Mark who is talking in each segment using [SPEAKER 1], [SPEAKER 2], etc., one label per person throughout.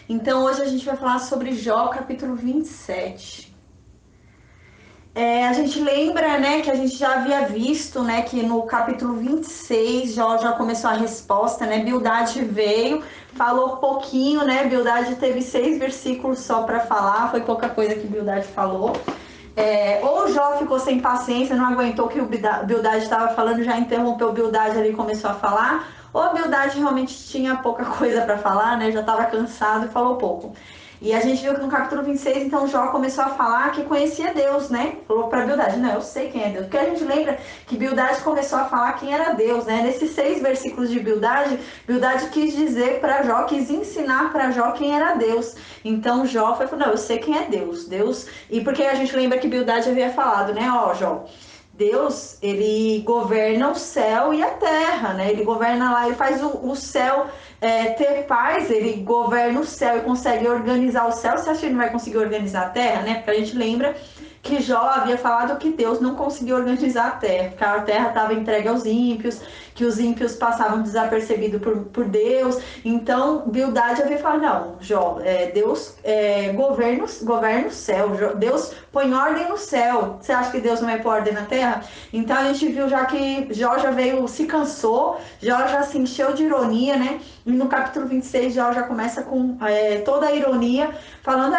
[SPEAKER 1] Então hoje a gente vai falar sobre Jó, capítulo 27. A gente lembra, né, que a gente já havia visto, né, que no capítulo 26 Jó já começou a resposta, né, Bildade veio, falou pouquinho, né, Bildade teve 6 versículos só para falar, foi pouca coisa que Bildade falou. Ou Jó ficou sem paciência, não aguentou o que o Bildade estava falando, já interrompeu o Bildade ali e começou a falar, ou a Bildade realmente tinha pouca coisa para falar, né, já estava cansado e falou pouco. E a gente viu que no capítulo 26, então, Jó começou a falar que conhecia Deus, né? Falou para Bildade, não, eu sei quem é Deus. Porque a gente lembra que Bildade começou a falar quem era Deus, né? Nesses 6 versículos de Bildade, Bildade quis dizer para Jó, quis ensinar para Jó quem era Deus. Então, Jó foi falando, não, eu sei quem é Deus. Deus. E porque a gente lembra que Bildade havia falado, né? Ó, Jó, Deus, ele governa o céu e a terra, né? Ele governa lá, ele faz o céu ter paz, ele governa o céu e consegue organizar o céu. Você acha que ele não vai conseguir organizar a terra, né? Porque a gente lembra que Jó havia falado que Deus não conseguiu organizar a terra, porque a terra estava entregue aos ímpios, que os ímpios passavam desapercebidos por Deus. Então, Bildade havia falado, não, Jó, Deus governa o céu, Deus põe ordem no céu. Você acha que Deus não vai pôr ordem na terra? Então, a gente viu já que Jó já veio, se cansou, Jó já se encheu de ironia, né? E no capítulo 26, Jó já começa com toda a ironia, falando,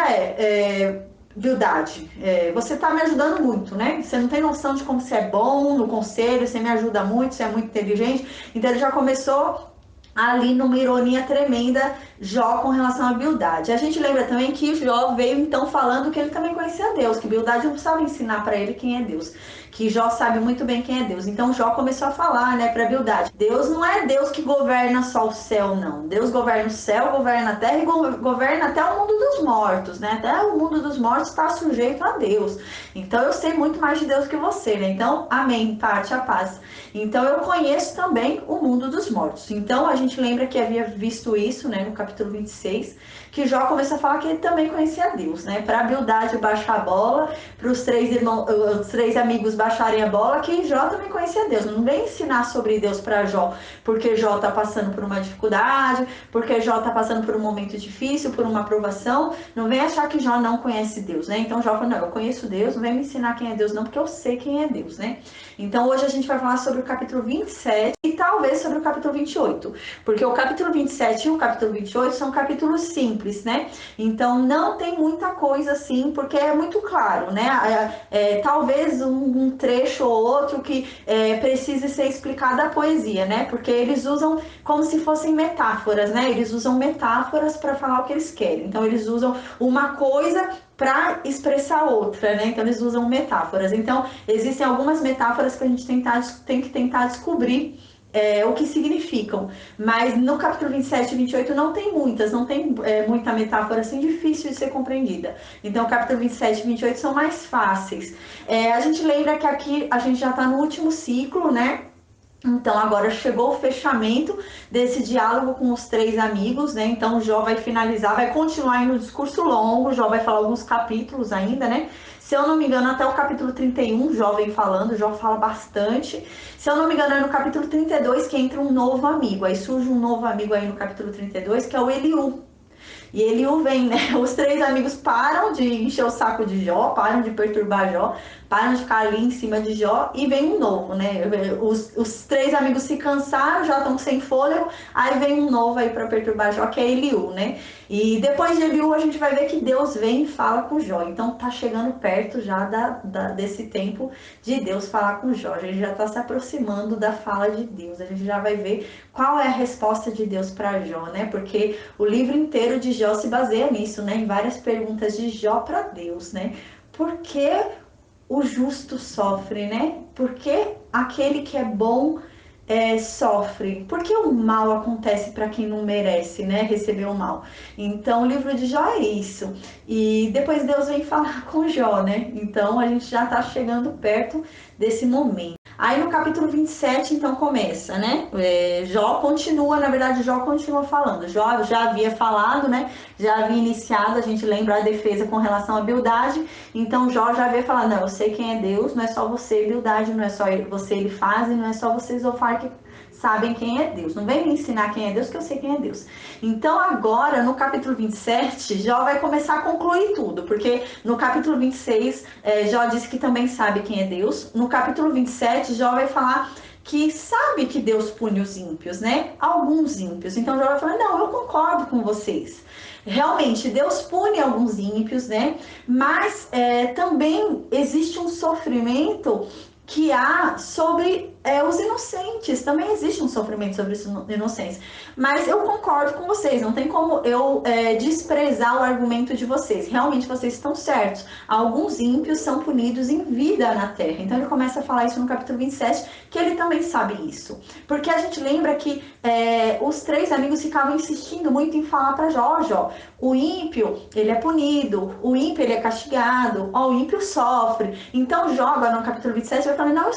[SPEAKER 1] Bildade, você está me ajudando muito, né? Você não tem noção de como você é bom no conselho, você me ajuda muito, você é muito inteligente. Então ele já começou ali numa ironia tremenda, Jó com relação à Bildade. A gente lembra também que Jó veio então falando que ele também conhecia Deus, que Bildade não precisava ensinar para ele quem é Deus, que Jó sabe muito bem quem é Deus. Então Jó começou a falar, né, para Bildade, Deus não é Deus que governa só o céu, não. Deus governa o céu, governa a terra e governa até o mundo dos mortos, né? Até o mundo dos mortos está sujeito a Deus. Então eu sei muito mais de Deus que você, né? Então, amém, parte a paz. Então eu conheço também o mundo dos mortos. Então a gente lembra que havia visto isso, né, no capítulo 26, que Jó começou a falar que ele também conhecia Deus, né? Para Bildade baixar a bola, para os 3 irmãos, os 3 amigos baixarem a bola, que Jó também conhecia Deus. Não vem ensinar sobre Deus para Jó, porque Jó está passando por uma dificuldade, porque Jó está passando por um momento difícil, por uma provação. Não vem achar que Jó não conhece Deus, né? Então Jó falou, não, eu conheço Deus, não vem me ensinar quem é Deus não, porque eu sei quem é Deus, né? Então hoje a gente vai falar sobre o capítulo 27 e talvez sobre o capítulo 28, porque o capítulo 27 e o capítulo 28 são capítulos simples, né? Então não tem muita coisa assim, porque é muito claro, né? Talvez um trecho ou outro que precise ser explicado a poesia, né? Porque eles usam como se fossem metáforas, né? Eles usam metáforas para falar o que eles querem. Então eles usam uma coisa para expressar outra, né? Então eles usam metáforas. Então existem algumas metáforas que a gente tem que tentar descobrir o que significam, mas no capítulo 27 e 28 não tem muitas, não tem muita metáfora assim difícil de ser compreendida. Então o capítulo 27 e 28 são mais fáceis. A gente lembra que aqui a gente já está no último ciclo, né? Então agora chegou o fechamento desse diálogo com os 3 amigos, né? Então Jó vai finalizar, vai continuar aí no discurso longo, Jó vai falar alguns capítulos ainda, né? Se eu não me engano, até o capítulo 31, Jó vem falando, Jó fala bastante. Se eu não me engano, é no capítulo 32 que entra um novo amigo. Aí surge um novo amigo aí no capítulo 32, que é o Eliú. E Eliú vem, né? Os 3 amigos param de encher o saco de Jó, param de perturbar Jó, param de ficar ali em cima de Jó e vem um novo, né? Os 3 amigos se cansaram, já estão sem fôlego, aí vem um novo aí para perturbar Jó, que é Eliú, né? E depois de Eliú a gente vai ver que Deus vem e fala com Jó. Então tá chegando perto já desse tempo de Deus falar com Jó. A gente já está se aproximando da fala de Deus. A gente já vai ver qual é a resposta de Deus para Jó, né? Porque o livro inteiro de Jó se baseia nisso, né? Em várias perguntas de Jó para Deus, né? Por que o justo sofre, né? Por que aquele que é bom sofre? Por que o mal acontece para quem não merece, né? Receber o mal. Então, o livro de Jó é isso. E depois Deus vem falar com Jó, né? Então, a gente já está chegando perto desse momento. Aí no capítulo 27, então começa, né? Jó continua, na verdade, Jó continua falando. Jó já havia falado, né? Já havia iniciado, a gente lembra a defesa com relação à Bildade. Então Jó já havia falado, não, eu sei quem é Deus, não é só você, Bildade, não é só você, ele faz, e não é só você, Zofar, que sabem quem é Deus. Não vem me ensinar quem é Deus, que eu sei quem é Deus. Então agora, no capítulo 27, Jó vai começar a concluir tudo, porque no capítulo 26, Jó disse que também sabe quem é Deus. No capítulo 27, Jó vai falar que sabe que Deus pune os ímpios, né? Alguns ímpios. Então Jó vai falar, não, eu concordo com vocês. Realmente, Deus pune alguns ímpios, né? Mas também existe um sofrimento que há sobre os inocentes. Também existe um sofrimento sobre os inocentes. Mas eu concordo com vocês, não tem como eu desprezar o argumento de vocês. Realmente vocês estão certos. Alguns ímpios são punidos em vida na terra. Então ele começa a falar isso no capítulo 27, que ele também sabe isso. Porque a gente lembra que os três amigos ficavam insistindo muito em falar para Jó, o ímpio, ele é punido, o ímpio, ele é castigado, o ímpio sofre. Então Jó, agora no capítulo 27, vai falar, não, eu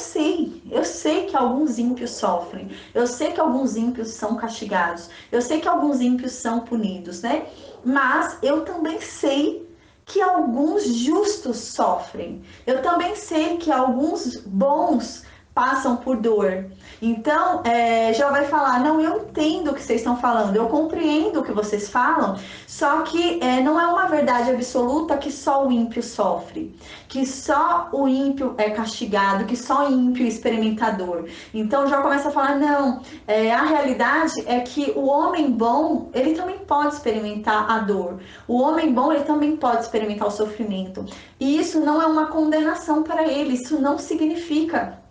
[SPEAKER 1] sei que alguns ímpios sofrem, eu sei que alguns ímpios são castigados, eu sei que alguns ímpios são punidos, né? Mas eu também sei que alguns justos sofrem, eu também sei que alguns bons passam por dor. Então, Jó vai falar, não, eu entendo o que vocês estão falando, eu compreendo o que vocês falam, só que não é uma verdade absoluta que só o ímpio sofre, que só o ímpio é castigado, que só o ímpio é experimentador. Então, Jó começa a falar, não, a realidade é que o homem bom, ele também pode experimentar a dor. O homem bom, ele também pode experimentar o sofrimento. E isso não é uma condenação para ele, isso não significa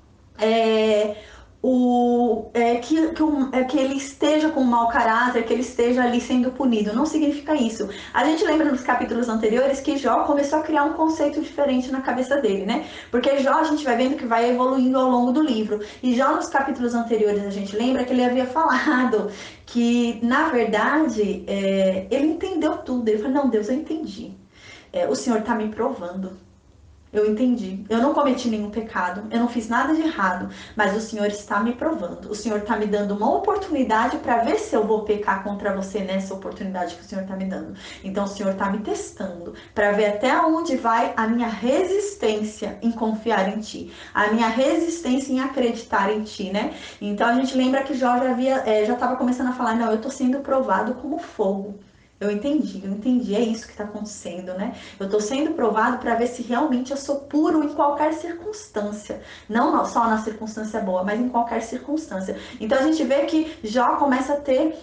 [SPEAKER 1] que ele esteja com um mau caráter, que ele esteja ali sendo punido. Não significa isso. A gente lembra nos capítulos anteriores que Jó começou a criar um conceito diferente na cabeça dele, né? Porque Jó, a gente vai vendo que vai evoluindo ao longo do livro. E Jó, nos capítulos anteriores, a gente lembra que ele havia falado que, na verdade, ele entendeu tudo. Ele falou, não, Deus, eu entendi. O Senhor está me provando. Eu entendi. Eu não cometi nenhum pecado, eu não fiz nada de errado, mas o Senhor está me provando. O Senhor está me dando uma oportunidade para ver se eu vou pecar contra você nessa oportunidade que o Senhor está me dando. Então o Senhor está me testando para ver até onde vai a minha resistência em confiar em Ti, a minha resistência em acreditar em Ti, né? Então a gente lembra que Jó já estava começando a falar, não, eu estou sendo provado como fogo. Eu entendi, é isso que está acontecendo, né? Eu estou sendo provado para ver se realmente eu sou puro em qualquer circunstância. Não só na circunstância boa, mas em qualquer circunstância. Então a gente vê que Jó começa a ter,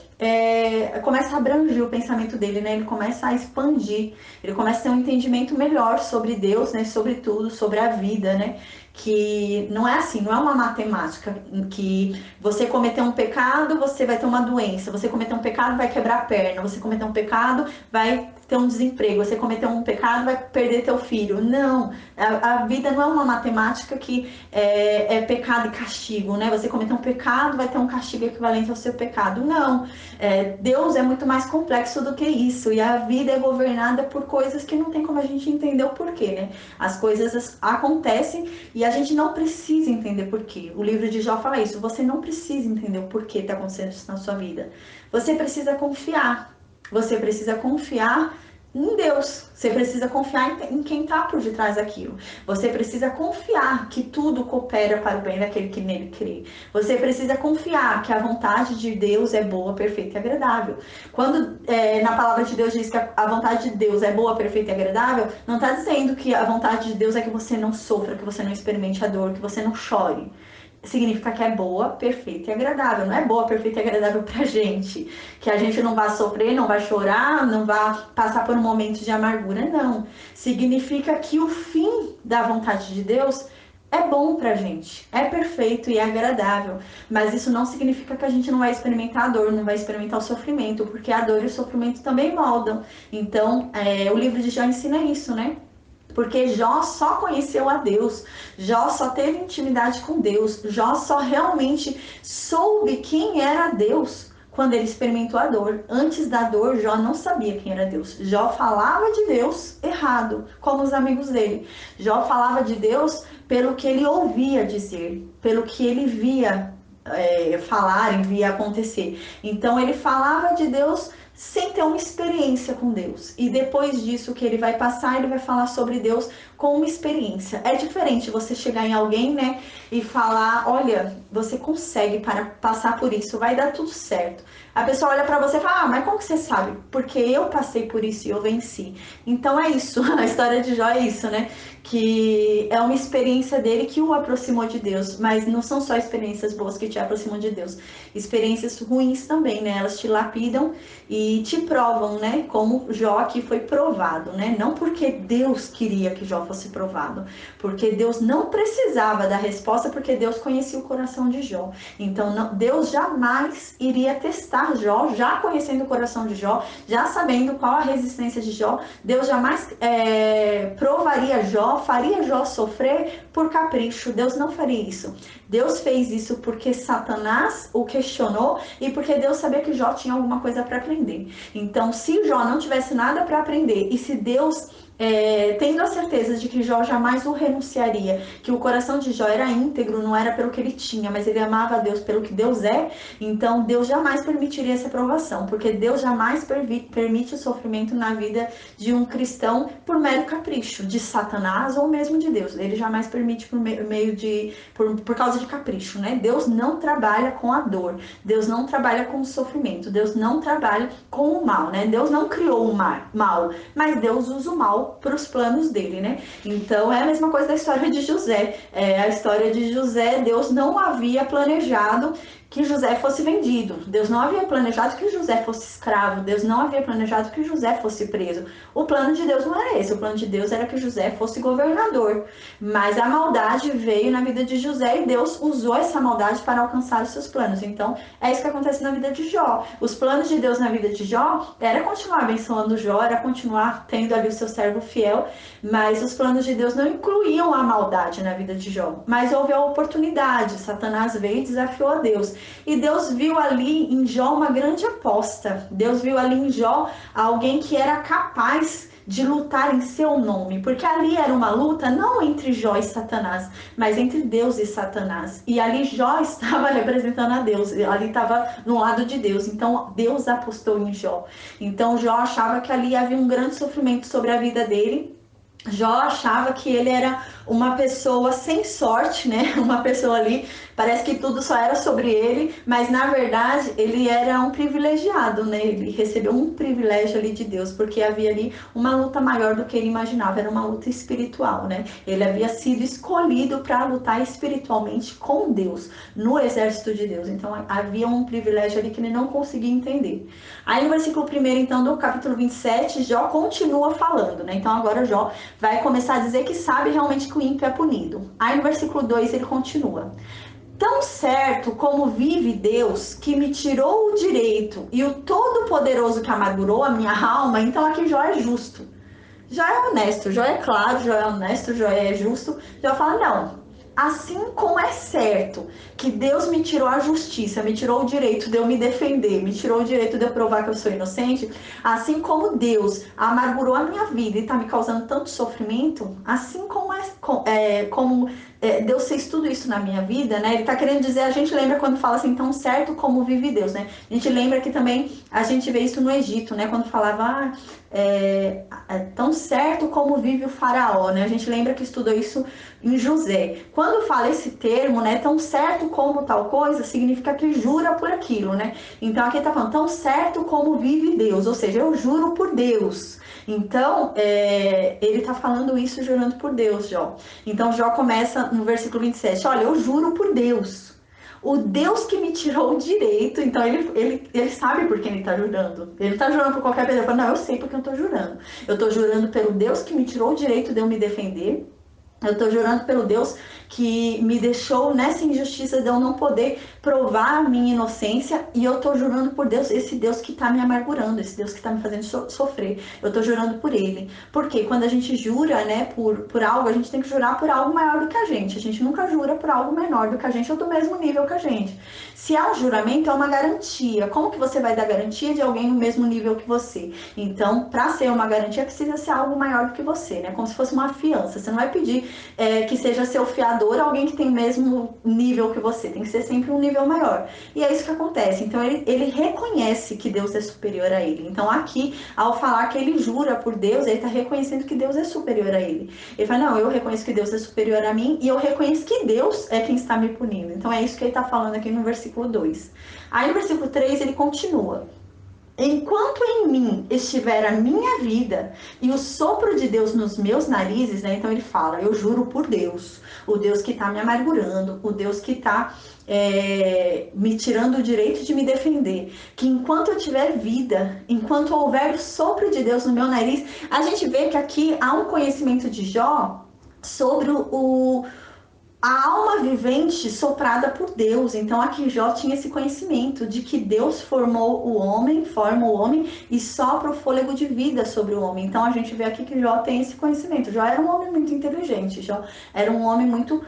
[SPEAKER 1] começa a abranger o pensamento dele, né? Ele começa a expandir, ele começa a ter um entendimento melhor sobre Deus, né? Sobre tudo, sobre a vida, né? Que não é assim, não é uma matemática em que você cometer um pecado, você vai ter uma doença, você cometer um pecado, vai quebrar a perna, você cometer um pecado, vai ter um desemprego, você cometer um pecado, vai perder teu filho. Não, a vida não é uma matemática que é pecado e castigo, né? Você cometer um pecado, vai ter um castigo equivalente ao seu pecado. Não, Deus é muito mais complexo do que isso, e a vida é governada por coisas que não tem como a gente entender o porquê, né? As coisas acontecem e a gente não precisa entender porquê. O livro de Jó fala isso, você não precisa entender o porquê está acontecendo isso na sua vida. Você precisa confiar. Você precisa confiar em Deus. Você precisa confiar em quem está por detrás daquilo. Você precisa confiar que tudo coopera para o bem daquele que nele crê. Você precisa confiar que a vontade de Deus é boa, perfeita e agradável. Quando na palavra de Deus diz que a vontade de Deus é boa, perfeita e agradável, não está dizendo que a vontade de Deus é que você não sofra, que você não experimente a dor, que você não chore. Significa que é boa, perfeita e agradável. Não é boa, perfeita e agradável pra gente. Que a gente não vai sofrer, não vai chorar, não vai passar por um momento de amargura, não. Significa que o fim da vontade de Deus é bom pra gente, é perfeito e é agradável. Mas isso não significa que a gente não vai experimentar a dor, não vai experimentar o sofrimento, porque a dor e o sofrimento também moldam. Então, o livro de Jó ensina isso, né? Porque Jó só conheceu a Deus, Jó só teve intimidade com Deus, Jó só realmente soube quem era Deus quando ele experimentou a dor. Antes da dor, Jó não sabia quem era Deus. Jó falava de Deus errado, como os amigos dele. Jó falava de Deus pelo que ele ouvia dizer, pelo que ele via falar e via acontecer. Então ele falava de Deus sem ter uma experiência com Deus. E depois disso que ele vai passar, ele vai falar sobre Deus com uma experiência. É diferente você chegar em alguém, né, e falar, olha, você consegue passar por isso, vai dar tudo certo. A pessoa olha pra você e fala, mas como que você sabe? Porque eu passei por isso e eu venci. Então é isso, a história de Jó é isso, né? Que é uma experiência dele que o aproximou de Deus, mas não são só experiências boas que te aproximam de Deus, experiências ruins também, né? Elas te lapidam e te provam, né? Como Jó aqui foi provado, né? Não porque Deus queria que Jó fosse provado, porque Deus não precisava da resposta, porque Deus conhecia o coração de Jó. Então, Deus jamais iria testar Jó, já conhecendo o coração de Jó, já sabendo qual a resistência de Jó. Deus jamais provaria Jó, faria Jó sofrer por capricho. Deus não faria isso. Deus fez isso porque Satanás o questionou e porque Deus sabia que Jó tinha alguma coisa para aprender. Então, se Jó não tivesse nada para aprender e se Deus tendo a certeza de que Jó jamais o renunciaria, que o coração de Jó era íntegro, não era pelo que ele tinha, mas ele amava a Deus pelo que Deus é, então Deus jamais permitiria essa provação, porque Deus jamais permite o sofrimento na vida de um cristão por mero capricho, de Satanás ou mesmo de Deus. Ele jamais permite por causa de capricho, né? Deus não trabalha com a dor, Deus não trabalha com o sofrimento, Deus não trabalha com o mal, né? Deus não criou o mal, mas Deus usa o mal para os planos dele, né? Então é a mesma coisa da história de José. A história de José, Deus não havia planejado que José fosse vendido. Deus não havia planejado que José fosse escravo. Deus não havia planejado que José fosse preso. O plano de Deus não era esse. O plano de Deus era que José fosse governador. Mas a maldade veio na vida de José e Deus usou essa maldade para alcançar os seus planos. Então, é isso que acontece na vida de Jó. Os planos de Deus na vida de Jó era continuar abençoando Jó, era continuar tendo ali o seu servo fiel, mas os planos de Deus não incluíam a maldade na vida de Jó. Mas houve a oportunidade. Satanás veio e desafiou a Deus. E Deus viu ali em Jó uma grande aposta. Deus viu ali em Jó alguém que era capaz de lutar em seu nome, porque ali era uma luta não entre Jó e Satanás, mas entre Deus e Satanás. E ali Jó estava representando a Deus, ali estava no lado de Deus. Então Deus apostou em Jó. Então Jó achava que ali havia um grande sofrimento sobre a vida dele. Jó achava que ele era uma pessoa sem sorte, né? Uma pessoa ali, parece que tudo só era sobre ele, mas na verdade ele era um privilegiado, né? Ele recebeu um privilégio ali de Deus, porque havia ali uma luta maior do que ele imaginava, era uma luta espiritual, né? Ele havia sido escolhido para lutar espiritualmente com Deus, no exército de Deus. Então havia um privilégio ali que ele não conseguia entender. Aí no versículo 1, então, do capítulo 27, Jó continua falando, né? Então agora Jó vai começar a dizer que sabe realmente que o ímpio é punido. Aí no versículo 2 ele continua. Tão certo como vive Deus, que me tirou o direito, e o Todo-Poderoso que amargurou a minha alma, então aqui Jó é justo. Jó é honesto, Jó é claro, Jó é honesto, Jó é justo. Jó fala, não, assim como é certo que Deus me tirou a justiça, me tirou o direito de eu me defender, me tirou o direito de eu provar que eu sou inocente, assim como Deus amargurou a minha vida e está me causando tanto sofrimento, assim como Deus fez tudo isso na minha vida, né? Ele tá querendo dizer, a gente lembra quando fala assim, tão certo como vive Deus, né? A gente lembra que também a gente vê isso no Egito, né? Quando falava, tão certo como vive o faraó, né? A gente lembra que estudou isso em José. Quando fala esse termo, né? Tão certo como tal coisa, significa que jura por aquilo, né? Então aqui tá falando, tão certo como vive Deus, ou seja, eu juro por Deus. Então, ele tá falando isso jurando por Deus, Jó. Então, Jó começa no versículo 27, olha, eu juro por Deus. O Deus que me tirou o direito, então ele sabe por quem ele tá jurando. Ele tá jurando por qualquer pessoa. Ele fala, não, eu sei porque eu tô jurando. Eu tô jurando pelo Deus que me tirou o direito de eu me defender. Eu tô jurando pelo Deus que me deixou nessa injustiça de eu não poder provar a minha inocência, e eu tô jurando por Deus, esse Deus que tá me amargurando, esse Deus que tá me fazendo sofrer, eu tô jurando por ele. Porque quando a gente jura, né, por algo, a gente tem que jurar por algo maior do que a gente nunca jura por algo menor do que a gente ou do mesmo nível que a gente. Se há um juramento, é uma garantia. Como que você vai dar garantia de alguém no mesmo nível que você? Então, para ser uma garantia, precisa ser algo maior do que você, né? Como se fosse uma fiança. Você não vai pedir que seja seu fiador, alguém que tem o mesmo nível que você, tem que ser sempre um nível maior. E é isso que acontece. Então ele reconhece que Deus é superior a ele. Então aqui, ao falar que ele jura por Deus, ele está reconhecendo que Deus é superior a ele. Ele fala, não, eu reconheço que Deus é superior a mim e eu reconheço que Deus é quem está me punindo. Então é isso que ele está falando aqui no versículo 2. Aí no versículo 3 ele continua. Enquanto em mim estiver a minha vida e o sopro de Deus nos meus narizes, né? Então ele fala, eu juro por Deus, o Deus que está me amargurando, o Deus que está me tirando o direito de me defender, que enquanto eu tiver vida, enquanto houver o sopro de Deus no meu nariz, a gente vê que aqui há um conhecimento de Jó sobre a alma vivente soprada por Deus. Então aqui Jó tinha esse conhecimento de que Deus formou o homem, forma o homem e sopra o fôlego de vida sobre o homem. Então a gente vê aqui que Jó tem esse conhecimento. Jó era um homem muito inteligente, Jó era um homem muito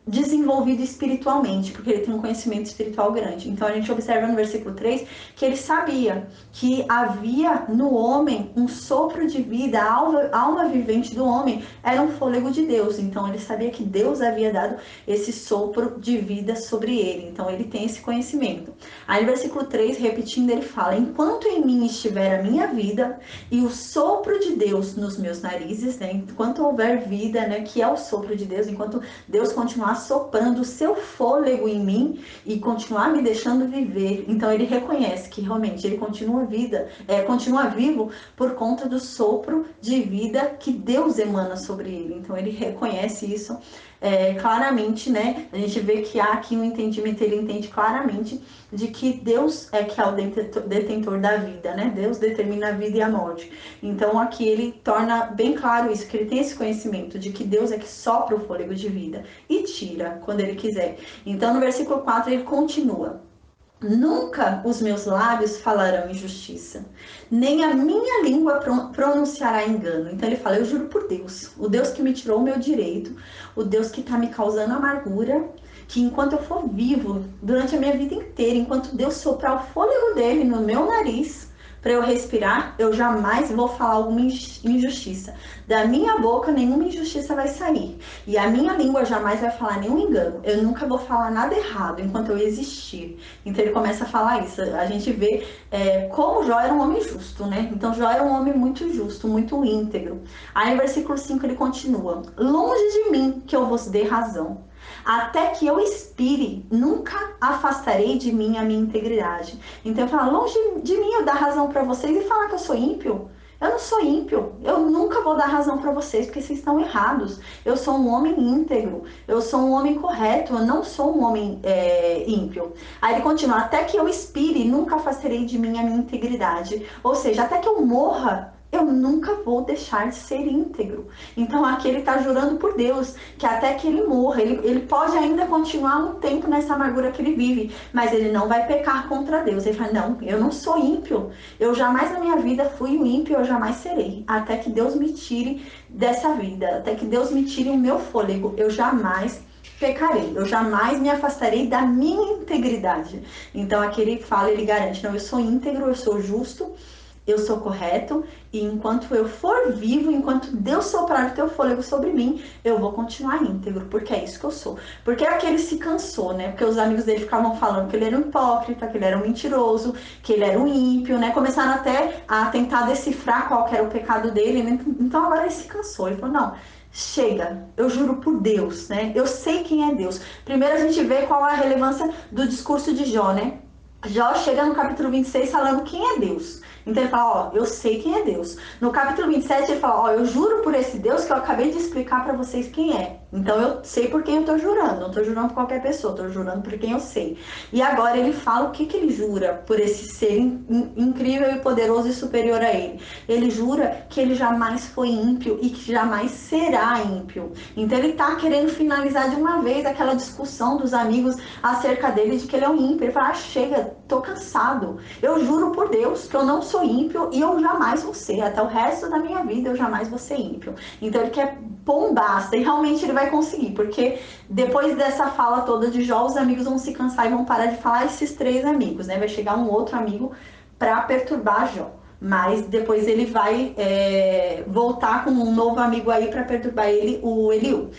[SPEAKER 1] desenvolvido espiritualmente, porque ele tem um conhecimento espiritual grande. Então a gente observa no versículo 3 que ele sabia que havia no homem um sopro de vida, a alma vivente do homem era um fôlego de Deus. Então ele sabia que Deus havia dado esse sopro de vida sobre ele. Então ele tem esse conhecimento. Aí no versículo 3, repetindo, ele fala, enquanto em mim estiver a minha vida e o sopro de Deus nos meus narizes, né? Enquanto houver vida, né? Que é o sopro de Deus, enquanto Deus continuar soprando o seu fôlego em mim e continuar me deixando viver. Então ele reconhece que realmente ele continua vivo por conta do sopro de vida que Deus emana sobre ele. Então ele reconhece isso claramente, né? A gente vê que há aqui um entendimento, ele entende claramente de que Deus é que é o detentor da vida, né? Deus determina a vida e a morte. Então aqui ele torna bem claro isso, que ele tem esse conhecimento de que Deus é que sopra o fôlego de vida e tira quando ele quiser. Então no versículo 4 ele continua. Nunca os meus lábios falarão injustiça, nem a minha língua pronunciará engano. Então ele fala, eu juro por Deus, o Deus que me tirou o meu direito, o Deus que está me causando amargura, que enquanto eu for vivo, durante a minha vida inteira, enquanto Deus soprar o fôlego dele no meu nariz, para eu respirar, eu jamais vou falar alguma injustiça. Da minha boca, nenhuma injustiça vai sair. E a minha língua jamais vai falar nenhum engano. Eu nunca vou falar nada errado enquanto eu existir. Então ele começa a falar isso. A gente vê como Jó era um homem justo, né? Então Jó era um homem muito justo, muito íntegro. Aí no versículo 5 ele continua. Longe de mim que eu vos dê razão. Até que eu expire, nunca afastarei de mim a minha integridade. Então eu falo, longe de mim eu dar razão para vocês e falar que eu sou ímpio. Eu não sou ímpio, eu nunca vou dar razão para vocês porque vocês estão errados. Eu sou um homem íntegro, eu sou um homem correto, eu não sou um homem ímpio. Aí ele continua, até que eu expire, nunca afastarei de mim a minha integridade. Ou seja, até que eu morra, eu nunca vou deixar de ser íntegro. Então aqui ele está jurando por Deus que até que ele morra, ele pode ainda continuar um tempo nessa amargura que ele vive, mas ele não vai pecar contra Deus. Ele fala, não, eu não sou ímpio, eu jamais na minha vida fui o ímpio, eu jamais serei, até que Deus me tire dessa vida, até que Deus me tire o meu fôlego, eu jamais pecarei, eu jamais me afastarei da minha integridade. Então aqui ele fala, ele garante, não, eu sou íntegro, eu sou justo, eu sou correto, e enquanto eu for vivo, enquanto Deus soprar o teu fôlego sobre mim, eu vou continuar íntegro, porque é isso que eu sou. Porque aquele se cansou, né? Porque os amigos dele ficavam falando que ele era um hipócrita, que ele era um mentiroso, que ele era um ímpio, né? Começaram até a tentar decifrar qual que era o pecado dele, né? Então agora ele se cansou, ele falou, não, chega, eu juro por Deus, né? Eu sei quem é Deus. Primeiro a gente vê qual é a relevância do discurso de Jó, né? Jó chega no capítulo 26 falando quem é Deus. Então ele fala, ó, eu sei quem é Deus. No capítulo 27 ele fala, ó, eu juro por esse Deus que eu acabei de explicar para vocês quem é. Então eu sei por quem eu tô jurando, não tô jurando por qualquer pessoa, tô jurando por quem eu sei. E agora ele fala o que ele jura por esse ser incrível e poderoso e superior a ele. Ele jura que ele jamais foi ímpio e que jamais será ímpio. Então ele tá querendo finalizar de uma vez aquela discussão dos amigos acerca dele de que ele é um ímpio. Ele fala, chega, tô cansado. Eu juro por Deus que eu não sou ímpio e eu jamais vou ser. Até o resto da minha vida eu jamais vou ser ímpio. Então ele quer bombasta e realmente ele vai conseguir, porque depois dessa fala toda de Jó, os amigos vão se cansar e vão parar de falar esses três amigos, né? Vai chegar um outro amigo para perturbar Jó. mas depois ele vai voltar com um novo amigo aí para perturbar ele, o Eliú.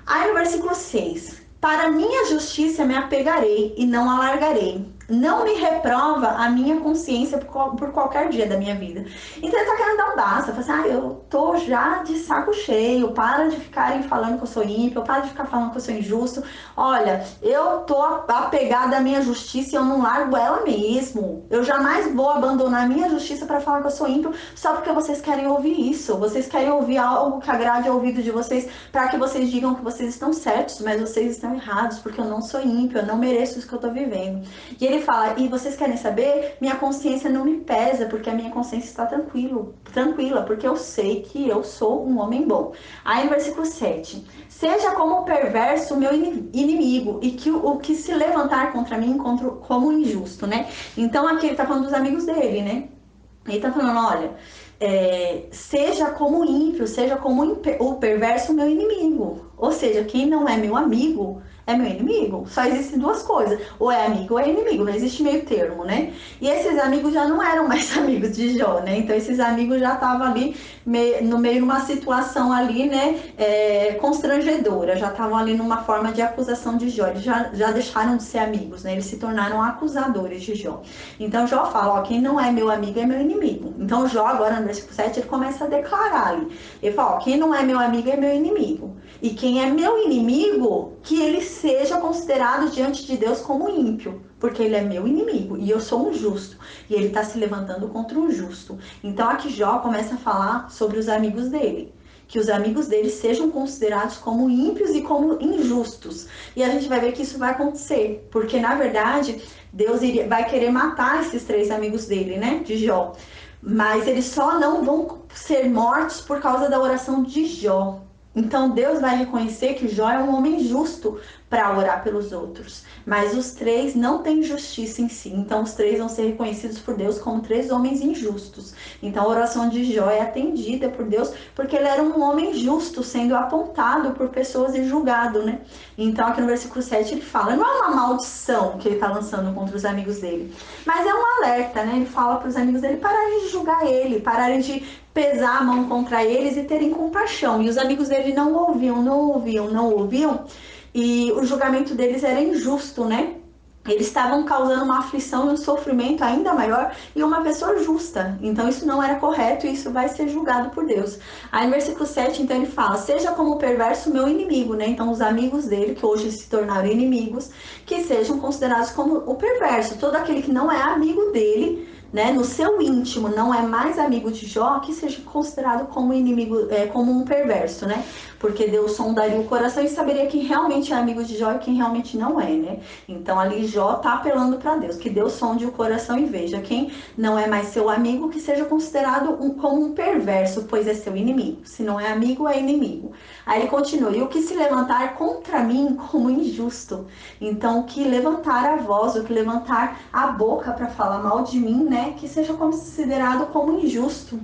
[SPEAKER 1] Aí no versículo 6, para minha justiça me apegarei e não alargarei. Não me reprova a minha consciência por qualquer dia da minha vida. Então ele tá querendo dar um basta. Fala assim, eu tô já de saco cheio. Para de ficarem falando que eu sou ímpio. Para de ficar falando que eu sou injusto. Olha, eu tô apegada à minha justiça e eu não largo ela mesmo. Eu jamais vou abandonar a minha justiça para falar que eu sou ímpio só porque vocês querem ouvir isso. Vocês querem ouvir algo que agrade ao ouvido de vocês para que vocês digam que vocês estão certos, mas vocês estão errados, porque eu não sou ímpio, eu não mereço isso que eu tô vivendo. E ele fala, e vocês querem saber? Minha consciência não me pesa, porque a minha consciência está tranquila, porque eu sei que eu sou um homem bom. Aí no versículo 7, seja como perverso o meu inimigo, e que o que se levantar contra mim encontro como injusto, né? Então aqui ele tá falando dos amigos dele, né? Ele tá falando, olha, seja como ímpio, seja como o perverso o meu inimigo. Ou seja, quem não é meu amigo é meu inimigo. Só existem duas coisas, ou é amigo ou é inimigo, não existe meio termo, né? E esses amigos já não eram mais amigos de Jó, né? Então esses amigos já estavam ali no meio de uma situação ali, né, constrangedora, já estavam ali numa forma de acusação de Jó, eles já deixaram de ser amigos, né? Eles se tornaram acusadores de Jó. Então Jó fala, ó, quem não é meu amigo é meu inimigo. Então Jó agora no versículo 7 ele começa a declarar ali, ele fala, ó, quem não é meu amigo é meu inimigo. E quem é meu inimigo, que ele seja considerado diante de Deus como ímpio, porque ele é meu inimigo e eu sou um justo. E ele está se levantando contra um justo. Então aqui Jó começa a falar sobre os amigos dele. Que os amigos dele sejam considerados como ímpios e como injustos. E a gente vai ver que isso vai acontecer. Porque na verdade, Deus vai querer matar esses 3 amigos dele, né? De Jó. Mas eles só não vão ser mortos por causa da oração de Jó. Então Deus vai reconhecer que Jó é um homem justo para orar pelos outros. Mas os 3 não têm justiça em si. Então os 3 vão ser reconhecidos por Deus como 3 homens injustos. Então a oração de Jó é atendida por Deus porque ele era um homem justo, sendo apontado por pessoas e julgado, né? Então aqui no versículo 7 ele fala, não é uma maldição que ele está lançando contra os amigos dele, mas é um alerta, né? Ele fala para os amigos dele pararem de julgar ele, pararem de pesar a mão contra eles e terem compaixão. E os amigos dele não ouviam. E o julgamento deles era injusto, né? Eles estavam causando uma aflição e um sofrimento ainda maior e uma pessoa justa. Então isso não era correto e isso vai ser julgado por Deus. Aí no versículo 7, então ele fala, seja como perverso meu inimigo, né? Então os amigos dele, que hoje se tornaram inimigos, que sejam considerados como o perverso. Todo aquele que não é amigo dele, né, no seu íntimo, não é mais amigo de Jó, que seja considerado como inimigo, como um perverso, né? Porque Deus sondaria o coração e saberia quem realmente é amigo de Jó e quem realmente não é, né? Então ali Jó tá apelando para Deus, que Deus sonde o coração e veja quem não é mais seu amigo, que seja considerado como um perverso, pois é seu inimigo. Se não é amigo, é inimigo. Aí ele continua, e o que se levantar contra mim como injusto. Então o que levantar a voz, o que levantar a boca para falar mal de mim, né? Que seja considerado como injusto.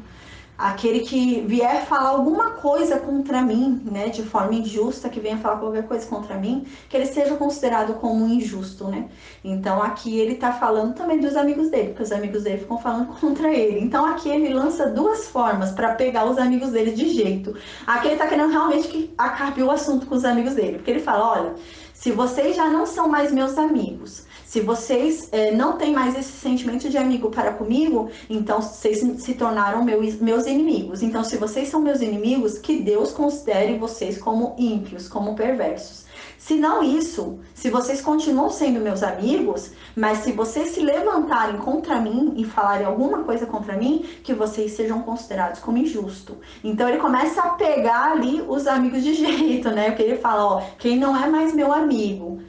[SPEAKER 1] Aquele que vier falar alguma coisa contra mim, né, de forma injusta, que venha falar qualquer coisa contra mim, que ele seja considerado como injusto, né? Então aqui ele tá falando também dos amigos dele, porque os amigos dele ficam falando contra ele. Então aqui ele lança 2 formas para pegar os amigos dele de jeito. Aqui ele tá querendo realmente que acabe o assunto com os amigos dele, porque ele fala, olha, se vocês já não são mais meus amigos, se vocês não têm mais esse sentimento de amigo para comigo, então vocês se tornaram meus inimigos. Então, se vocês são meus inimigos, que Deus considere vocês como ímpios, como perversos. Se não isso, se vocês continuam sendo meus amigos, mas se vocês se levantarem contra mim e falarem alguma coisa contra mim, que vocês sejam considerados como injusto. Então ele começa a pegar ali os amigos de jeito, né? Porque ele fala, ó, quem não é mais meu amigo,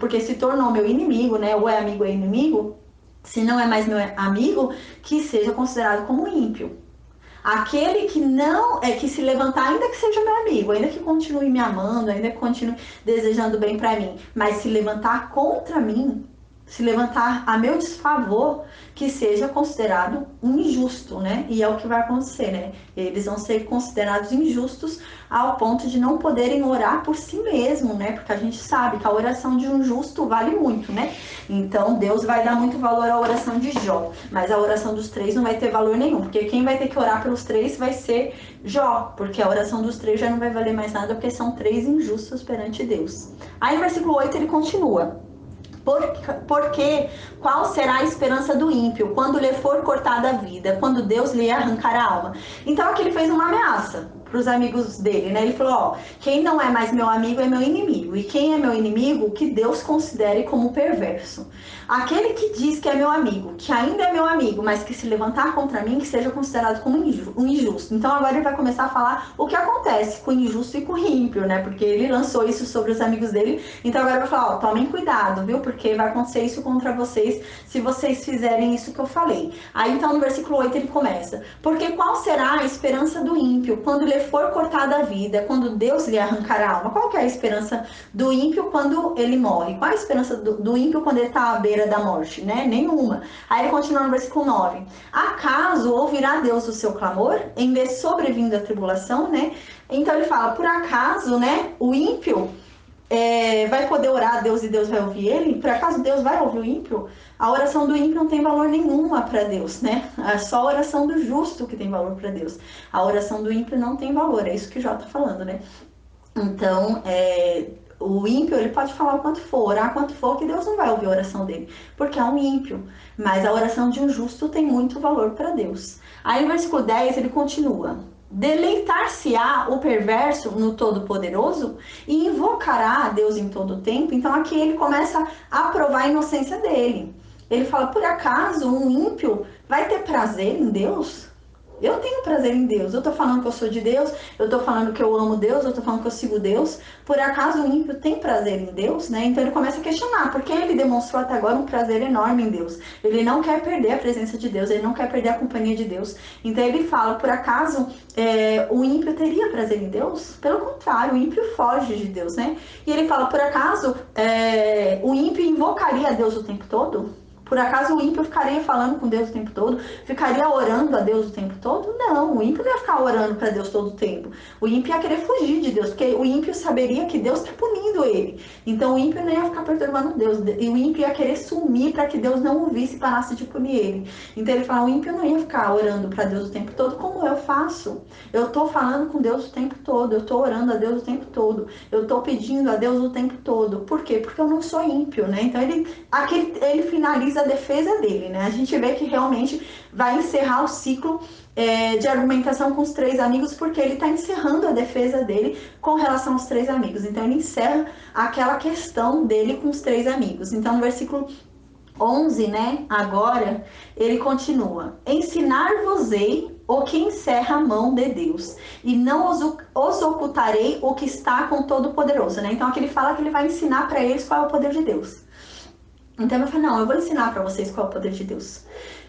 [SPEAKER 1] porque se tornou meu inimigo, né? Ou é amigo ou é inimigo, se não é mais meu amigo, que seja considerado como ímpio. Aquele que não que se levantar, ainda que seja meu amigo, ainda que continue me amando, ainda que continue desejando bem para mim, mas se levantar contra mim, se levantar a meu desfavor, que seja considerado um injusto, né? E é o que vai acontecer, né? Eles vão ser considerados injustos ao ponto de não poderem orar por si mesmo, né? Porque a gente sabe que a oração de um justo vale muito, né? Então Deus vai dar muito valor à oração de Jó, mas a oração dos três não vai ter valor nenhum, porque quem vai ter que orar pelos três vai ser Jó, porque a oração dos três já não vai valer mais nada, porque são três injustos perante Deus. Aí no versículo 8 ele continua. Porque qual será a esperança do ímpio quando lhe for cortada a vida, quando Deus lhe arrancar a alma? Então aqui ele fez uma ameaça para os amigos dele, né? Ele falou, ó, quem não é mais meu amigo é meu inimigo, e quem é meu inimigo, que Deus considere como perverso. Aquele que diz que é meu amigo, que ainda é meu amigo, mas que se levantar contra mim, que seja considerado como um injusto. Então agora ele vai começar a falar o que acontece com o injusto e com o ímpio, né? Porque ele lançou isso sobre os amigos dele. Então agora ele vai falar, ó, tomem cuidado, viu? Porque vai acontecer isso contra vocês se vocês fizerem isso que eu falei. Aí então no versículo 8 ele começa, porque qual será a esperança do ímpio quando lhe for cortada a vida, quando Deus lhe arrancar a alma? Qual que é a esperança do ímpio quando ele morre? Qual é a esperança do ímpio quando ele está à beira da morte, né? Nenhuma. Aí ele continua no versículo 9. Acaso ouvirá Deus o seu clamor em vez sobrevindo a tribulação, né? Então ele fala, por acaso, né, o ímpio vai poder orar a Deus e Deus vai ouvir ele? Por acaso Deus vai ouvir o ímpio? A oração do ímpio não tem valor nenhuma para Deus, né? É só a oração do justo que tem valor para Deus. A oração do ímpio não tem valor, é isso que Jó está falando, né? Então, o ímpio, ele pode falar o quanto for, orar quanto for, que Deus não vai ouvir a oração dele, porque é um ímpio. Mas a oração de um justo tem muito valor para Deus. Aí no versículo 10 ele continua: deleitar-se-á o perverso no Todo-Poderoso e invocará a Deus em todo o tempo. Então aqui ele começa a provar a inocência dele. Ele fala, por acaso um ímpio vai ter prazer em Deus? Eu tenho prazer em Deus. Eu tô falando que eu sou de Deus, eu tô falando que eu amo Deus, eu tô falando que eu sigo Deus. Por acaso o ímpio tem prazer em Deus, né? Então ele começa a questionar, porque ele demonstrou até agora um prazer enorme em Deus. Ele não quer perder a presença de Deus, ele não quer perder a companhia de Deus. Então ele fala, por acaso o ímpio teria prazer em Deus? Pelo contrário, o ímpio foge de Deus, né? E ele fala, por acaso o ímpio invocaria a Deus o tempo todo? Por acaso o ímpio ficaria falando com Deus o tempo todo? Ficaria orando a Deus o tempo todo? Não, o ímpio não ia ficar orando para Deus todo o tempo. O ímpio ia querer fugir de Deus, porque o ímpio saberia que Deus está punindo ele. Então o ímpio não ia ficar perturbando Deus. E o ímpio ia querer sumir para que Deus não o visse e parasse de punir ele. Então ele fala, o ímpio não ia ficar orando para Deus o tempo todo, como eu faço. Eu estou falando com Deus o tempo todo, eu estou orando a Deus o tempo todo, eu estou pedindo a Deus o tempo todo. Por quê? Porque eu não sou ímpio, né? Então ele finaliza a defesa dele, né? A gente vê que realmente vai encerrar o ciclo de argumentação com os três amigos, porque ele está encerrando a defesa dele com relação aos três amigos. Então ele encerra aquela questão dele com os três amigos. Então no versículo 11, né, agora, ele continua: ensinar-vos-ei o que encerra a mão de Deus, e não os ocultarei o que está com Todo-Poderoso, né? Então aqui ele fala que ele vai ensinar para eles qual é o poder de Deus. Então eu falei, não, eu vou ensinar para vocês qual é o poder de Deus.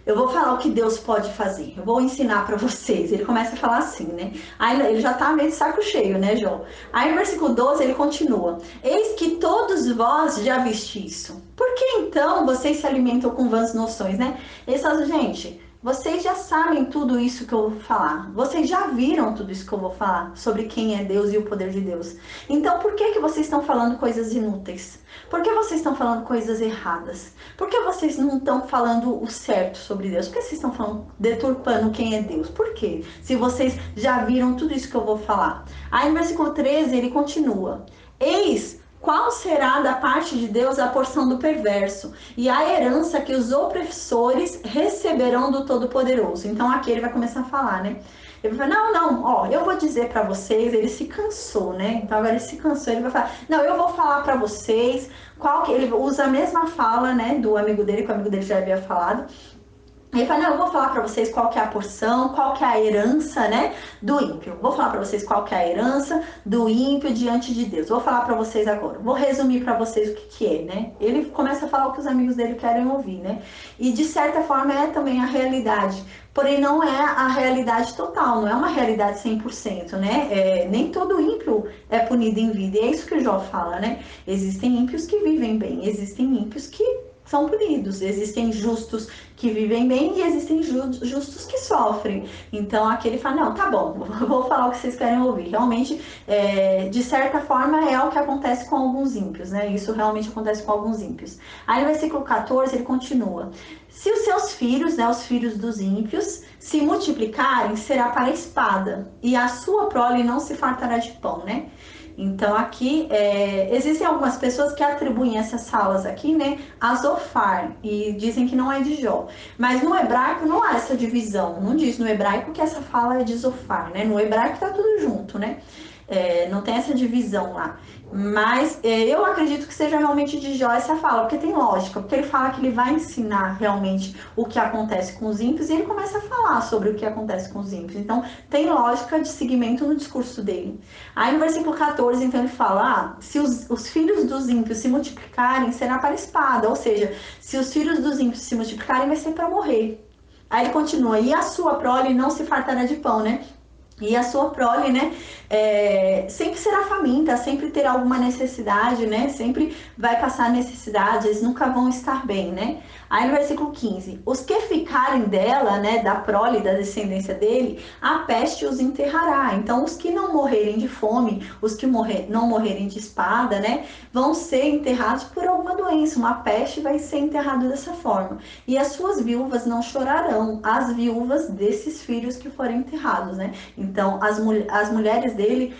[SPEAKER 1] Eu vou falar o que Deus pode fazer. Eu vou ensinar para vocês. Ele começa a falar assim, né? Aí ele já tá meio de saco cheio, né, João? Aí no versículo 12 ele continua: eis que todos vós já viste isso. Por que então vocês se alimentam com vãs noções, né? Ele fala, gente, vocês já sabem tudo isso que eu vou falar. Vocês já viram tudo isso que eu vou falar sobre quem é Deus e o poder de Deus. Então por que vocês estão falando coisas inúteis? Por que vocês estão falando coisas erradas? Por que vocês não estão falando o certo sobre Deus? Por que vocês estão falando, deturpando quem é Deus? Por quê? Se vocês já viram tudo isso que eu vou falar. Aí no versículo 13 ele continua: eis qual será da parte de Deus a porção do perverso e a herança que os opressores receberão do Todo-Poderoso. Então aqui ele vai começar a falar, né? Ele vai falar, não, ó, eu vou dizer para vocês, ele se cansou, né? Então agora ele se cansou, ele vai falar, não, eu vou falar para vocês qual que... Ele usa a mesma fala, né, do amigo dele, que o amigo dele já havia falado. Ele fala, não, eu vou falar para vocês qual que é a porção, qual que é a herança, né, do ímpio. Vou falar para vocês qual que é a herança do ímpio diante de Deus. Vou falar para vocês agora. Vou resumir para vocês o que é, né? Ele começa a falar o que os amigos dele querem ouvir, né? E de certa forma é também a realidade. Porém, não é a realidade total, não é uma realidade 100%, né? Nem todo ímpio é punido em vida. E é isso que o Jó fala, né? Existem ímpios que vivem bem, existem ímpios que são punidos. Existem justos que vivem bem e existem justos que sofrem. Então aqui ele fala, não, tá bom, vou falar o que vocês querem ouvir. Realmente, de certa forma, é o que acontece com alguns ímpios, né? Isso realmente acontece com alguns ímpios. Aí no versículo 14 ele continua. Se os seus filhos, né, os filhos dos ímpios, se multiplicarem, será para a espada, e a sua prole não se fartará de pão, né? Então aqui existem algumas pessoas que atribuem essas falas aqui, né, a Zofar, e dizem que não é de Jó. Mas no hebraico não há essa divisão, não diz no hebraico que essa fala é de Zofar, né? No hebraico tá tudo junto, né? Não tem essa divisão lá. Mas eu acredito que seja realmente de Jó essa fala, porque tem lógica, porque ele fala que ele vai ensinar realmente o que acontece com os ímpios e ele começa a falar sobre o que acontece com os ímpios. Então tem lógica de seguimento no discurso dele. Aí no versículo 14, então ele fala, se os filhos dos ímpios se multiplicarem, será para a espada, ou seja, se os filhos dos ímpios se multiplicarem, vai ser para morrer. Aí ele continua, e a sua prole não se fartará de pão, né? E a sua prole, né, sempre será faminta, sempre terá alguma necessidade, né, sempre vai passar necessidade, eles nunca vão estar bem, né. Aí no versículo 15, os que ficarem dela, né, da prole, da descendência dele, a peste os enterrará. Então os que não morrerem de fome, os que não morrerem de espada, né, vão ser enterrados por alguma doença, uma peste vai ser enterrado dessa forma. E as suas viúvas não chorarão, as viúvas desses filhos que forem enterrados, né. Então, as mulheres dele,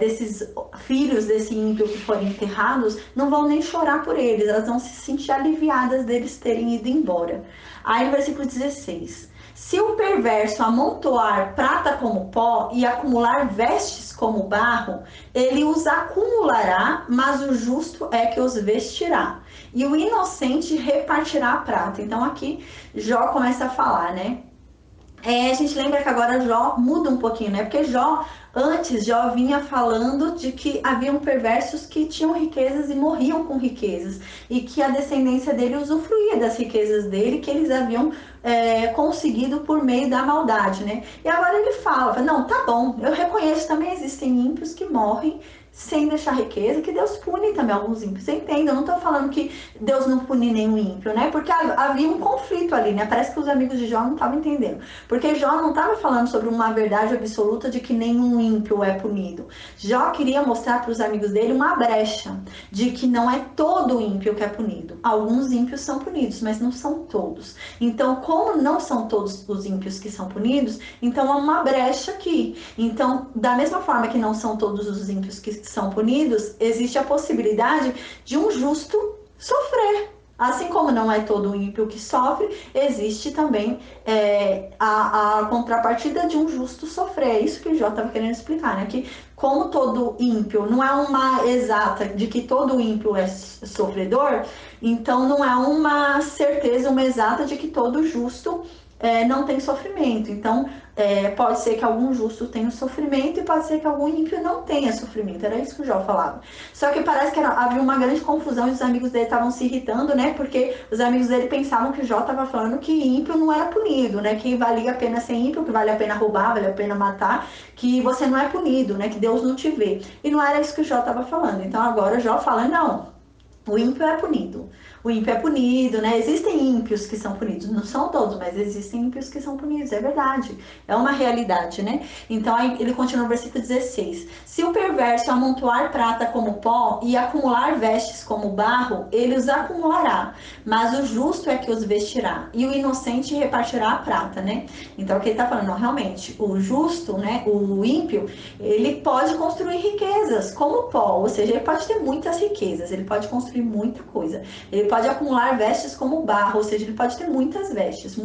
[SPEAKER 1] desses filhos desse ímpio que forem enterrados, não vão nem chorar por eles, elas vão se sentir aliviadas deles terem ido embora. Aí no versículo 16, se o perverso amontoar prata como pó e acumular vestes como barro, ele os acumulará, mas o justo é que os vestirá. E o inocente repartirá a prata. Então aqui Jó começa a falar, né? A gente lembra que agora Jó muda um pouquinho, né? Porque antes Jó vinha falando de que haviam perversos que tinham riquezas e morriam com riquezas. E que a descendência dele usufruía das riquezas dele, que eles haviam conseguido por meio da maldade, né? E agora ele fala, não, tá bom, eu reconheço também existem ímpios que morrem sem deixar riqueza, que Deus pune também alguns ímpios. Você entende? Eu não tô falando que Deus não pune nenhum ímpio, né? Porque havia um conflito ali, né? Parece que os amigos de Jó não estavam entendendo. Porque Jó não estava falando sobre uma verdade absoluta de que nenhum ímpio é punido. Jó queria mostrar para os amigos dele uma brecha de que não é todo ímpio que é punido. Alguns ímpios são punidos, mas não são todos. Então, como não são todos os ímpios que são punidos, então há uma brecha aqui. Então, da mesma forma que não são todos os ímpios que são punidos, existe a possibilidade de um justo sofrer. Assim como não é todo ímpio que sofre, existe também a contrapartida de um justo sofrer. É isso que o Jó estava querendo explicar, né? Que como todo ímpio, não é uma exata de que todo ímpio é sofredor, então não é uma certeza, uma exata de que todo justo não tem sofrimento. Então, pode ser que algum justo tenha sofrimento e pode ser que algum ímpio não tenha sofrimento. Era isso que o Jó falava. Só que parece que havia uma grande confusão e os amigos dele estavam se irritando, né? Porque os amigos dele pensavam que o Jó estava falando que ímpio não era punido, né? Que valia a pena ser ímpio, que vale a pena roubar, vale a pena matar, que você não é punido, né? Que Deus não te vê. E não era isso que o Jó estava falando. Então agora o Jó fala, não, o ímpio é punido. O ímpio é punido, né? Existem ímpios que são punidos, não são todos, mas existem ímpios que são punidos, é verdade. É uma realidade, né? Então aí ele continua no versículo 16. Se o perverso amontoar prata como pó e acumular vestes como barro, ele os acumulará, mas o justo é que os vestirá, e o inocente repartirá a prata, né? Então aqui ele tá falando, não, realmente, o justo, né? O ímpio, ele pode construir riquezas como pó, ou seja, ele pode ter muitas riquezas, ele pode construir muita coisa. Ele pode acumular vestes como barro, ou seja, ele pode ter muitas vestes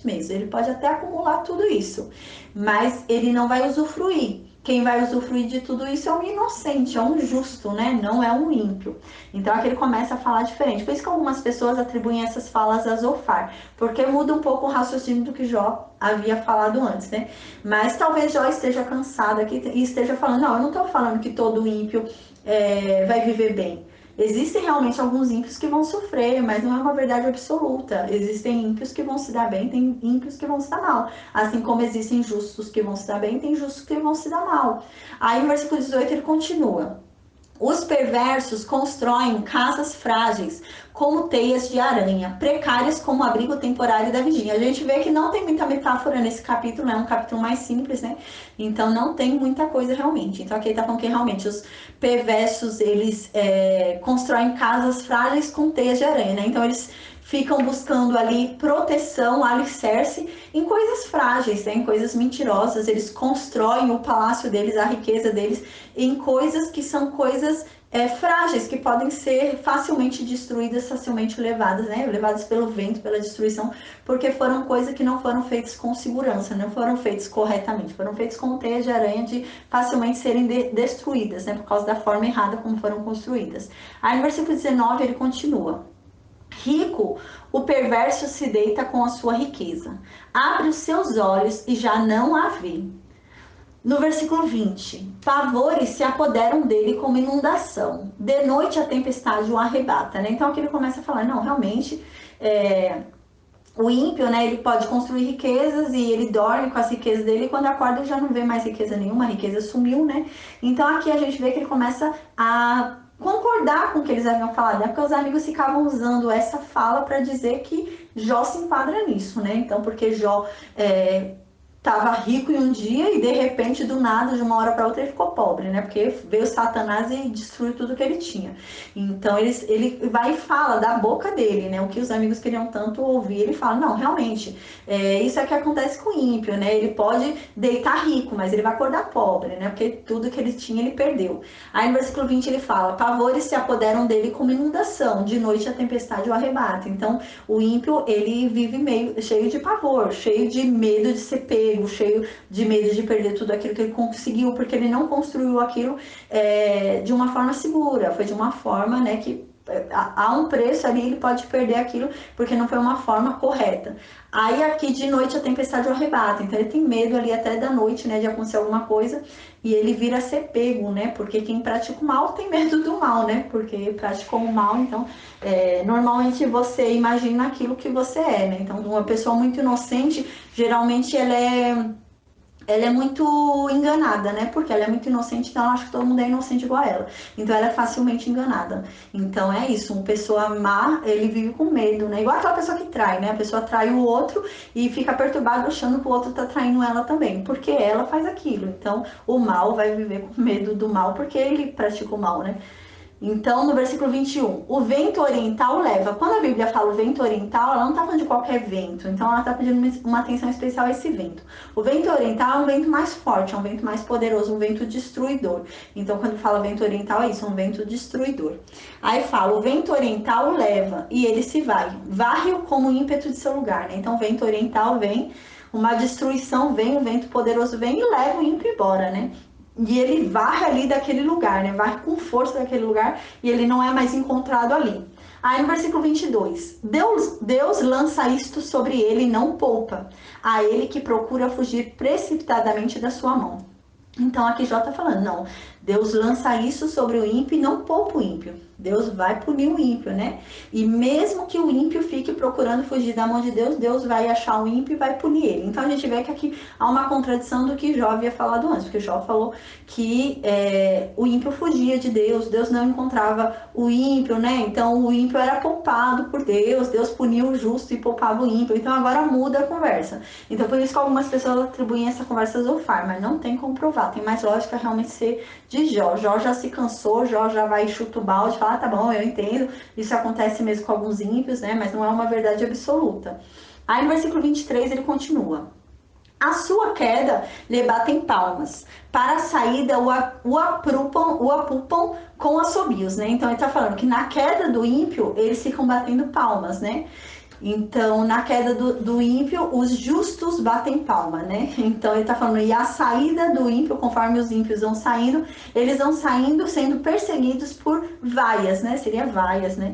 [SPEAKER 1] mesmo. Ele pode até acumular tudo isso, mas ele não vai usufruir. Quem vai usufruir de tudo isso é um inocente, é um justo, né? Não é um ímpio. Então aqui ele começa a falar diferente. Por isso que algumas pessoas atribuem essas falas a Zofar, porque muda um pouco o raciocínio do que Jó havia falado antes, né? Mas talvez Jó esteja cansado aqui e esteja falando, não, eu não estou falando que todo ímpio vai viver bem. Existem realmente alguns ímpios que vão sofrer, mas não é uma verdade absoluta. Existem ímpios que vão se dar bem, tem ímpios que vão se dar mal. Assim como existem justos que vão se dar bem, tem justos que vão se dar mal. Aí no versículo 18 ele continua. Os perversos constroem casas frágeis, como teias de aranha, precárias como abrigo temporário da vigia. A gente vê que não tem muita metáfora nesse capítulo, é um capítulo mais simples, né? Então não tem muita coisa realmente. Então aqui ele tá falando que realmente os perversos, eles constroem casas frágeis com teias de aranha, né? Então eles ficam buscando ali proteção, alicerce em coisas frágeis, né? Em coisas mentirosas. Eles constroem o palácio deles, a riqueza deles, em coisas que são coisas frágeis, que podem ser facilmente destruídas, facilmente levadas, né? Levadas pelo vento, pela destruição, porque foram coisas que não foram feitas com segurança, não foram feitas corretamente, foram feitas com teias de aranha de facilmente serem destruídas, né? Por causa da forma errada como foram construídas. Aí no versículo 19 ele continua. Rico, o perverso se deita com a sua riqueza. Abre os seus olhos e já não a vê. No versículo 20, pavores se apoderam dele como inundação. De noite a tempestade o arrebata, né? Então aqui ele começa a falar, não, realmente, o ímpio, né, ele pode construir riquezas e ele dorme com as riquezas dele e quando acorda ele já não vê mais riqueza nenhuma, a riqueza sumiu, né? Então aqui a gente vê que ele começa a concordar com o que eles haviam falado, né? Porque os amigos ficavam usando essa fala para dizer que Jó se enquadra nisso, né? Então, porque Jó estava rico em um dia e de repente, do nada, de uma hora para outra, ele ficou pobre, né? Porque veio Satanás e destruiu tudo que ele tinha. Então ele vai e fala da boca dele, né? O que os amigos queriam tanto ouvir. Ele fala: não, realmente, isso é o que acontece com o ímpio, né? Ele pode deitar rico, mas ele vai acordar pobre, né? Porque tudo que ele tinha ele perdeu. Aí no versículo 20 ele fala: pavores se apoderam dele como inundação, de noite a tempestade o arrebata. Então o ímpio ele vive meio cheio de pavor, cheio de medo de ser pego, cheio de medo de perder tudo aquilo que ele conseguiu, porque ele não construiu aquilo de uma forma segura, foi de uma forma, né, que há um preço ali, ele pode perder aquilo porque não foi uma forma correta. Aí aqui de noite a tempestade o arrebata, então ele tem medo ali até da noite, né, de acontecer alguma coisa e ele vira a ser pego, né, porque quem pratica o mal tem medo do mal, né, porque praticou o mal, então normalmente você imagina aquilo que você é, né, então uma pessoa muito inocente, geralmente ela é muito enganada, né? Porque ela é muito inocente, então ela acha que todo mundo é inocente igual a ela. Então ela é facilmente enganada. Então é isso, uma pessoa má, ele vive com medo, né? Igual aquela pessoa que trai, né? A pessoa trai o outro e fica perturbada achando que o outro tá traindo ela também, porque ela faz aquilo. Então o mal vai viver com medo do mal porque ele pratica o mal, né? Então, no versículo 21, o vento oriental leva. Quando a Bíblia fala o vento oriental, ela não está falando de qualquer vento. Então, ela está pedindo uma atenção especial a esse vento. O vento oriental é um vento mais forte, é um vento mais poderoso, um vento destruidor. Então, quando fala vento oriental, é isso, um vento destruidor. Aí fala, o vento oriental leva e ele se vai. Varre-o como o ímpeto de seu lugar, né? Então, o vento oriental vem, uma destruição vem, um vento poderoso vem e leva o ímpio embora, né? E ele varre ali daquele lugar, né? Varre com força daquele lugar e ele não é mais encontrado ali. Aí no versículo 22, Deus lança isto sobre ele e não poupa, a ele que procura fugir precipitadamente da sua mão. Então aqui Jó está falando, não, Deus lança isso sobre o ímpio e não poupa o ímpio. Deus vai punir o ímpio, né? E mesmo que o ímpio fique procurando fugir da mão de Deus, Deus vai achar o ímpio e vai punir ele. Então a gente vê que aqui há uma contradição do que Jó havia falado antes, porque Jó falou que o ímpio fugia de Deus, Deus não encontrava o ímpio, né? Então o ímpio era poupado por Deus, Deus punia o justo e poupava o ímpio. Então agora muda a conversa. Então por isso que algumas pessoas atribuem essa conversa a Zofar, mas não tem como provar. Tem mais lógica realmente ser de Jó. Jó já se cansou, Jó já vai chutar o balde, fala, tá bom, eu entendo, isso acontece mesmo com alguns ímpios, né, mas não é uma verdade absoluta. Aí no versículo 23 ele continua. A sua queda lhe batem palmas, para a saída o apupam com assobios, né? Então ele tá falando que na queda do ímpio eles ficam batendo palmas, né? Então, na queda do ímpio, os justos batem palma, né? Então, ele tá falando, e a saída do ímpio, conforme os ímpios vão saindo, eles vão saindo sendo perseguidos por vaias, né? Seria vaias, né?